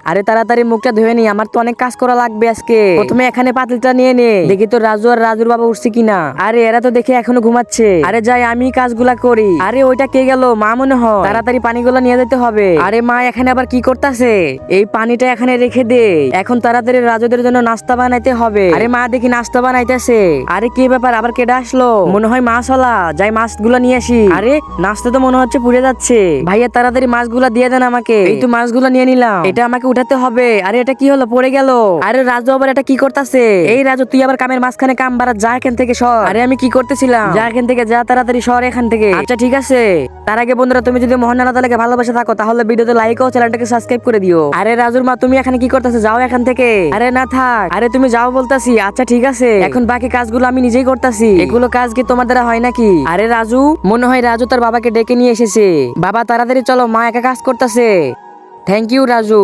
আরে তাড়াতাড়ি মুখটা ধুয়ে নি, আমার তো অনেক কাজ করা লাগবে আজকে। প্রথমে এখানে পাতিলটা নিয়ে নে, দেখি তো রাজু আর রাজুর বাবা উঠছে কিনা। আরে এরা তো দেখে এখনো ঘুমাচ্ছে। আরে যাই আমি কাজগুলা করি। আরে ওইটা কে গেল? মা মনে হয়। তাড়াতাড়ি পানিগুলো নিয়ে যেতে হবে। আরে মা এখানে আবার কি করতেছে? এই পানিটা এখানে রেখে দে, এখন তাড়াতাড়ি রাজুদের জন্য নাস্তা বানাইতে হবে। আরে মা দেখি নাস্তা বানাইতেছে। আরে কি ব্যাপার, আবার কেডা আসলো? মনে হয় মাছওয়ালা, যাই মাছগুলো নিয়ে আসি। আরে নাস্তা তো মনে হচ্ছে পুড়ে যাচ্ছে। ভাইয়া তাড়াতাড়ি মাছগুলা দিয়ে দেন আমাকে। এই তো মাছগুলো নিয়ে নিলাম, এটা আমাকে উঠাতে হবে। আরে এটা কি হলো, পড়ে গেল। আরে রাজু আবার এটা কি করতেছে? এই রাজু তুই আবার কামের মাঝখানে কাম বাড়া, যা এখান থেকে সর। আরে আমি কি করতেছিলাম, যা এখান থেকে, যা তাড়াতাড়ি সর এখান থেকে। আচ্ছা ঠিক আছে। তার আগে বন্ধুরা, তুমি যদি মোহন আল্লাহ তাআলাকে ভালোবাসে থাকো তাহলে ভিডিওতে লাইক ও চ্যানেলটাকে সাবস্ক্রাইব করে দিও। আরে রাজুর মা তুমি এখানে কি করতেছো? যাও এখান থেকে। আরে না থাক, আরে তুমি যাও বলতাছি। আচ্ছা ঠিক আছে, এখন বাকি কাজগুলো আমি নিজেই করতেছি। এগুলো কাজ কি তোমার দ্বারা হয় নাকি? আরে রাজু, মনে হয় রাজু তার বাবাকে ডেকে নিয়ে এসেছে। বাবা তাড়াতাড়ি চলো, মা একা কাজ করতেছে। Thank you Raju.